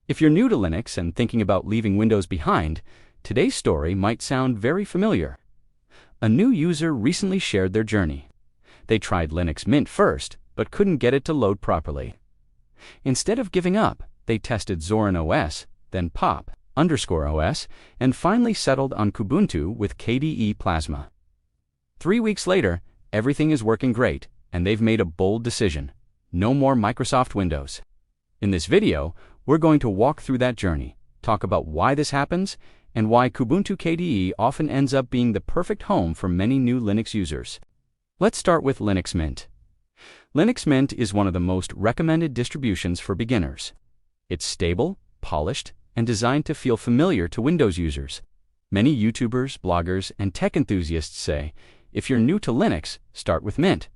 If you're new to Linux and thinking about leaving Windows behind, today's story might sound very familiar. A new user recently shared their journey. They tried Linux Mint first, but couldn't get it to load properly. Instead of giving up, they tested Zorin OS, then Pop_OS, and finally settled on Kubuntu with KDE Plasma. 3 weeks later, everything is working great, and they've made a bold decision: no more Microsoft Windows. In this video, we're going to walk through that journey, talk about why this happens, and why Kubuntu KDE often ends up being the perfect home for many new Linux users. Let's start with Linux Mint. Linux Mint is one of the most recommended distributions for beginners. It's stable, polished, and designed to feel familiar to Windows users. Many YouTubers, bloggers, and tech enthusiasts say, if you're new to Linux, start with Mint.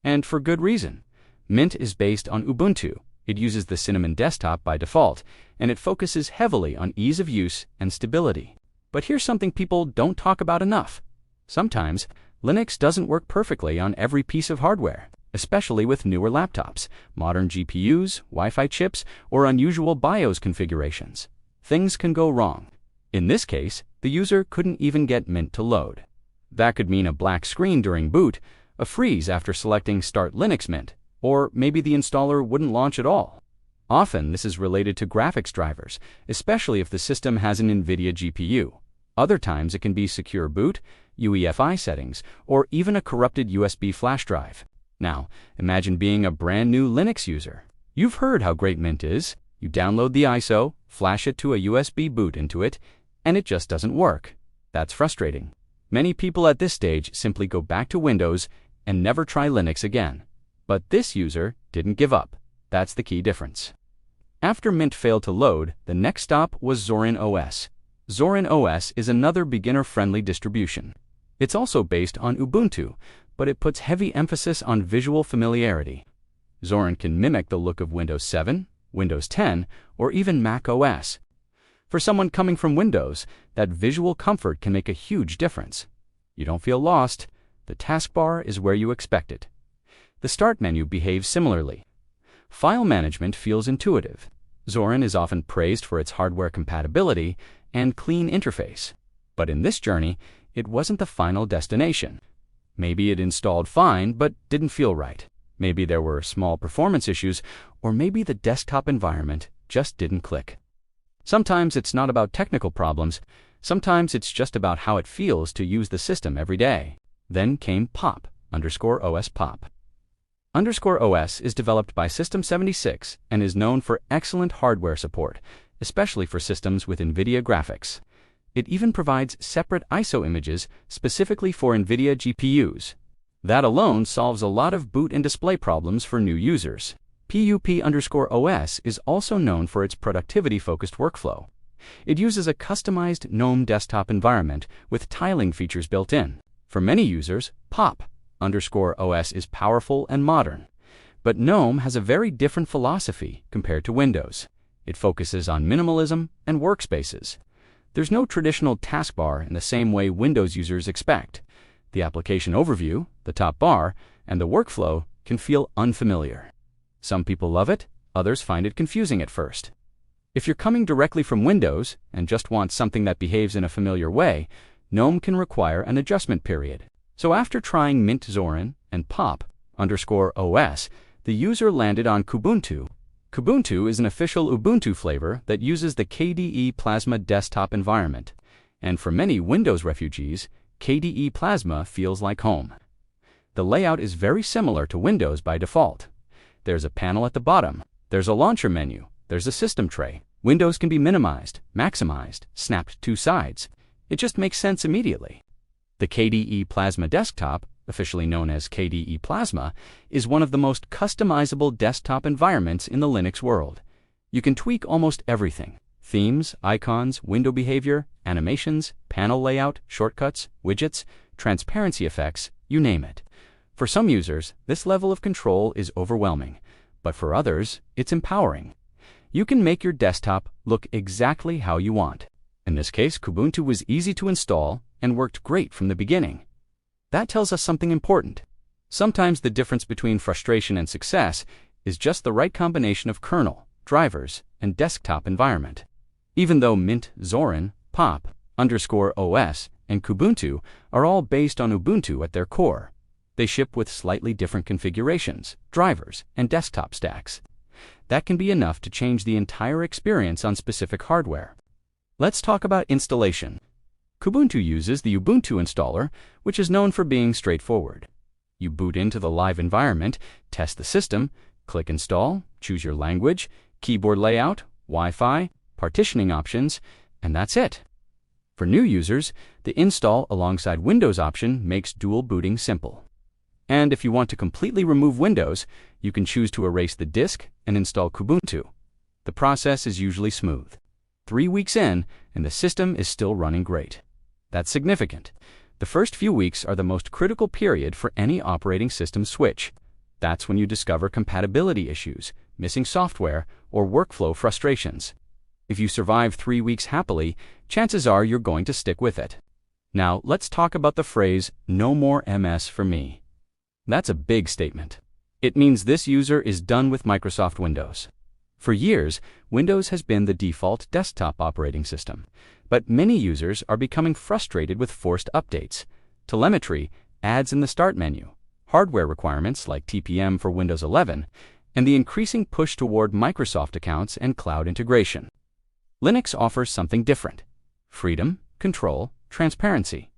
And for good reason. Mint is based on Ubuntu. It uses the Cinnamon desktop by default, and it focuses heavily on ease of use and stability. But here's something people don't talk about enough. Sometimes, Linux doesn't work perfectly on every piece of hardware, especially with newer laptops, modern GPUs, Wi-Fi chips, or unusual BIOS configurations. Things can go wrong. In this case, the user couldn't even get Mint to load. That could mean a black screen during boot, a freeze after selecting Start Linux Mint, or maybe the installer wouldn't launch at all. Often, this is related to graphics drivers, especially if the system has an NVIDIA GPU. Other times, it can be secure boot, UEFI settings, or even a corrupted USB flash drive. Now, imagine being a brand new Linux user. You've heard how great Mint is. You download the ISO, flash it to a USB boot into it, and it just doesn't work. That's frustrating. Many people at this stage simply go back to Windows and never try Linux again. But this user didn't give up. That's the key difference. After Mint failed to load, the next stop was Zorin OS. Zorin OS is another beginner-friendly distribution. It's also based on Ubuntu, but it puts heavy emphasis on visual familiarity. Zorin can mimic the look of Windows 7, Windows 10, or even Mac OS. For someone coming from Windows, that visual comfort can make a huge difference. You don't feel lost. The taskbar is where you expect it. The Start menu behaves similarly. File management feels intuitive. Zorin is often praised for its hardware compatibility and clean interface. But in this journey, it wasn't the final destination. Maybe it installed fine, but didn't feel right. Maybe there were small performance issues, or maybe the desktop environment just didn't click. Sometimes it's not about technical problems. Sometimes it's just about how it feels to use the system every day. Then came Pop_OS Pop. _OS is developed by System76 and is known for excellent hardware support, especially for systems with NVIDIA graphics. It even provides separate ISO images specifically for NVIDIA GPUs. That alone solves a lot of boot and display problems for new users. Pup_OS is also known for its productivity-focused workflow. It uses a customized GNOME desktop environment with tiling features built in. For many users, Pop_OS is powerful and modern. But GNOME has a very different philosophy compared to Windows. It focuses on minimalism and workspaces. There's no traditional taskbar in the same way Windows users expect. The application overview, the top bar, and the workflow can feel unfamiliar. Some people love it, others find it confusing at first. If you're coming directly from Windows and just want something that behaves in a familiar way, GNOME can require an adjustment period. So after trying Mint Zorin and Pop_OS, the user landed on Kubuntu. Kubuntu is an official Ubuntu flavor that uses the KDE Plasma desktop environment. And for many Windows refugees, KDE Plasma feels like home. The layout is very similar to Windows by default. There's a panel at the bottom. There's a launcher menu. There's a system tray. Windows can be minimized, maximized, snapped to sides. It just makes sense immediately. The KDE Plasma desktop, officially known as KDE Plasma, is one of the most customizable desktop environments in the Linux world. You can tweak almost everything: themes, icons, window behavior, animations, panel layout, shortcuts, widgets, transparency effects, you name it. For some users, this level of control is overwhelming, but for others, it's empowering. You can make your desktop look exactly how you want. In this case, Kubuntu was easy to install and worked great from the beginning. That tells us something important. Sometimes the difference between frustration and success is just the right combination of kernel, drivers, and desktop environment. Even though Mint, Zorin, Pop, _OS, and Kubuntu are all based on Ubuntu at their core, they ship with slightly different configurations, drivers, and desktop stacks. That can be enough to change the entire experience on specific hardware. Let's talk about installation. Kubuntu uses the Ubuntu installer, which is known for being straightforward. You boot into the live environment, test the system, click Install, choose your language, keyboard layout, Wi-Fi, partitioning options, and that's it. For new users, the Install alongside Windows option makes dual booting simple. And if you want to completely remove Windows, you can choose to erase the disk and install Kubuntu. The process is usually smooth. 3 weeks in, and the system is still running great. That's significant. The first few weeks are the most critical period for any operating system switch. That's when you discover compatibility issues, missing software, or workflow frustrations. If you survive 3 weeks happily, chances are you're going to stick with it. Now, let's talk about the phrase, "no more MS for me." That's a big statement. It means this user is done with Microsoft Windows. For years, Windows has been the default desktop operating system, but many users are becoming frustrated with forced updates, telemetry, ads in the Start menu, hardware requirements like TPM for Windows 11, and the increasing push toward Microsoft accounts and cloud integration. Linux offers something different: freedom, control, transparency.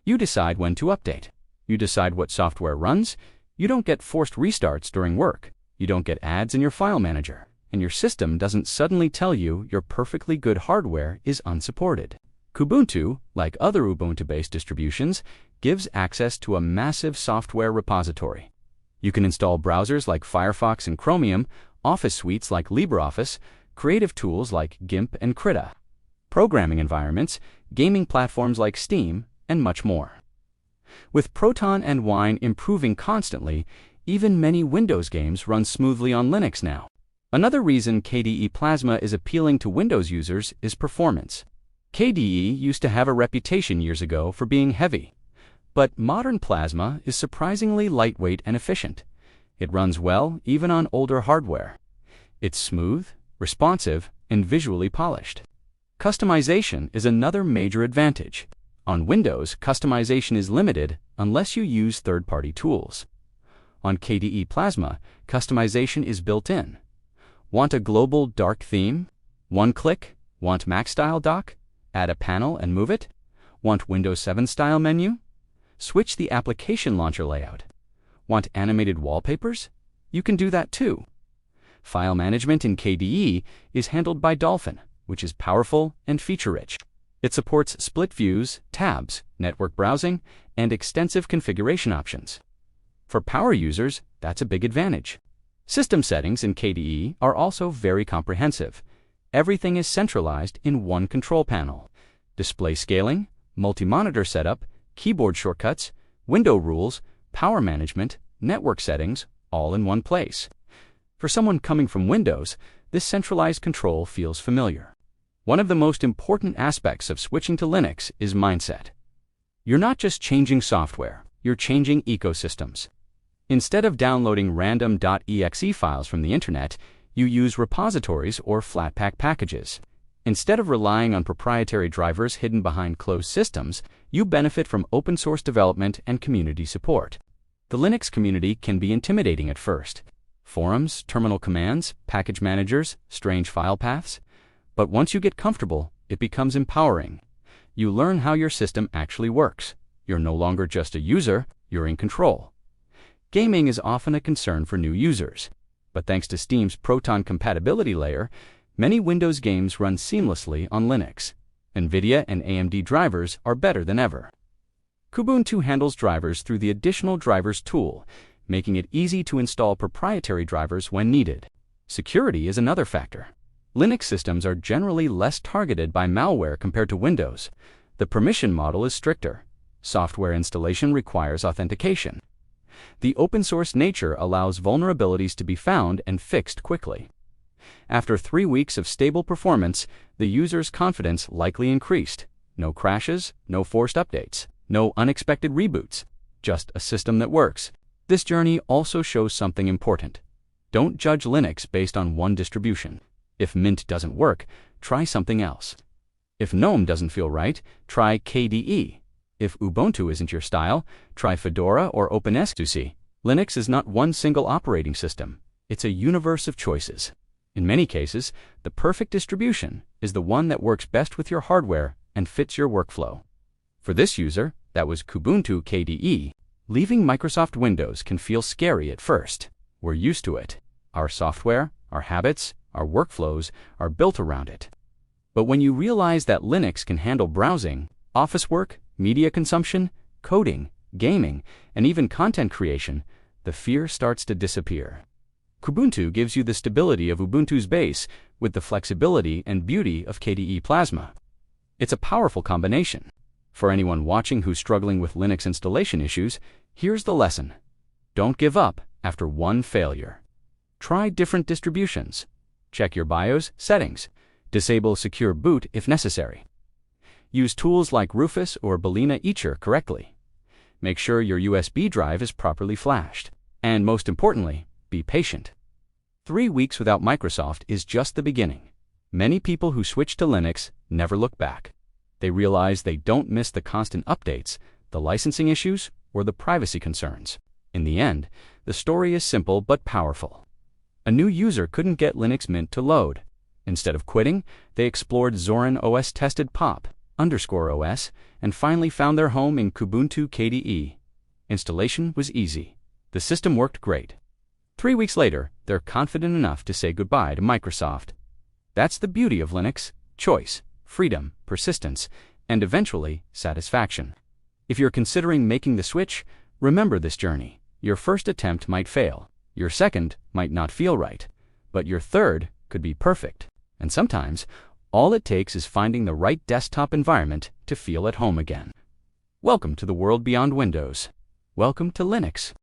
You decide when to update. You decide what software runs. You don't get forced restarts during work. You don't get ads in your file manager. And your system doesn't suddenly tell you your perfectly good hardware is unsupported. Kubuntu, like other Ubuntu-based distributions, gives access to a massive software repository. You can install browsers like Firefox and Chromium, office suites like LibreOffice, creative tools like GIMP and Krita, programming environments, gaming platforms like Steam, and much more. With Proton and Wine improving constantly, even many Windows games run smoothly on Linux now. Another reason KDE Plasma is appealing to Windows users is performance. KDE used to have a reputation years ago for being heavy, but modern Plasma is surprisingly lightweight and efficient. It runs well even on older hardware. It's smooth, responsive, and visually polished. Customization is another major advantage. On Windows, customization is limited unless you use third-party tools. On KDE Plasma, customization is built in. Want a global dark theme? One click? Want Mac style dock? Add a panel and move it? Want Windows 7 style menu? Switch the application launcher layout. Want animated wallpapers? You can do that too. File management in KDE is handled by Dolphin, which is powerful and feature-rich. It supports split views, tabs, network browsing, and extensive configuration options. For power users, that's a big advantage. System settings in KDE are also very comprehensive. Everything is centralized in one control panel. Display scaling, multi-monitor setup, keyboard shortcuts, window rules, power management, network settings, all in one place. For someone coming from Windows, this centralized control feels familiar. One of the most important aspects of switching to Linux is mindset. You're not just changing software, you're changing ecosystems. Instead of downloading random .exe files from the internet, you use repositories or Flatpak packages. Instead of relying on proprietary drivers hidden behind closed systems, you benefit from open source development and community support. The Linux community can be intimidating at first. Forums, terminal commands, package managers, strange file paths. But once you get comfortable, it becomes empowering. You learn how your system actually works. You're no longer just a user, you're in control. Gaming is often a concern for new users, but thanks to Steam's Proton compatibility layer, many Windows games run seamlessly on Linux. NVIDIA and AMD drivers are better than ever. Kubuntu handles drivers through the Additional Drivers tool, making it easy to install proprietary drivers when needed. Security is another factor. Linux systems are generally less targeted by malware compared to Windows. The permission model is stricter. Software installation requires authentication. The open-source nature allows vulnerabilities to be found and fixed quickly. After 3 weeks of stable performance, the user's confidence likely increased. No crashes, no forced updates, no unexpected reboots, just a system that works. This journey also shows something important. Don't judge Linux based on one distribution. If Mint doesn't work, try something else. If GNOME doesn't feel right, try KDE. If Ubuntu isn't your style, try Fedora or OpenSUSE. Linux is not one single operating system. It's a universe of choices. In many cases, the perfect distribution is the one that works best with your hardware and fits your workflow. For this user, that was Kubuntu KDE. Leaving Microsoft Windows can feel scary at first. We're used to it. Our software, our habits, our workflows are built around it. But when you realize that Linux can handle browsing, office work, media consumption, coding, gaming, and even content creation, the fear starts to disappear. Kubuntu gives you the stability of Ubuntu's base with the flexibility and beauty of KDE Plasma. It's a powerful combination. For anyone watching who's struggling with Linux installation issues, here's the lesson. Don't give up after one failure. Try different distributions. Check your BIOS settings. Disable secure boot if necessary. Use tools like Rufus or Balena Etcher correctly. Make sure your USB drive is properly flashed. And most importantly, be patient. 3 weeks without Microsoft is just the beginning. Many people who switch to Linux never look back. They realize they don't miss the constant updates, the licensing issues, or the privacy concerns. In the end, the story is simple but powerful. A new user couldn't get Linux Mint to load. Instead of quitting, they explored Zorin OS tested Pop _OS and finally found their home in Kubuntu KDE. Installation was easy. The system worked great. 3 weeks later, they're confident enough to say goodbye to Microsoft. That's the beauty of Linux: choice, freedom, persistence, and eventually satisfaction. If you're considering making the switch, remember this journey. Your first attempt might fail. Your second might not feel right. But your third could be perfect. And sometimes, all it takes is finding the right desktop environment to feel at home again. Welcome to the world beyond Windows. Welcome to Linux.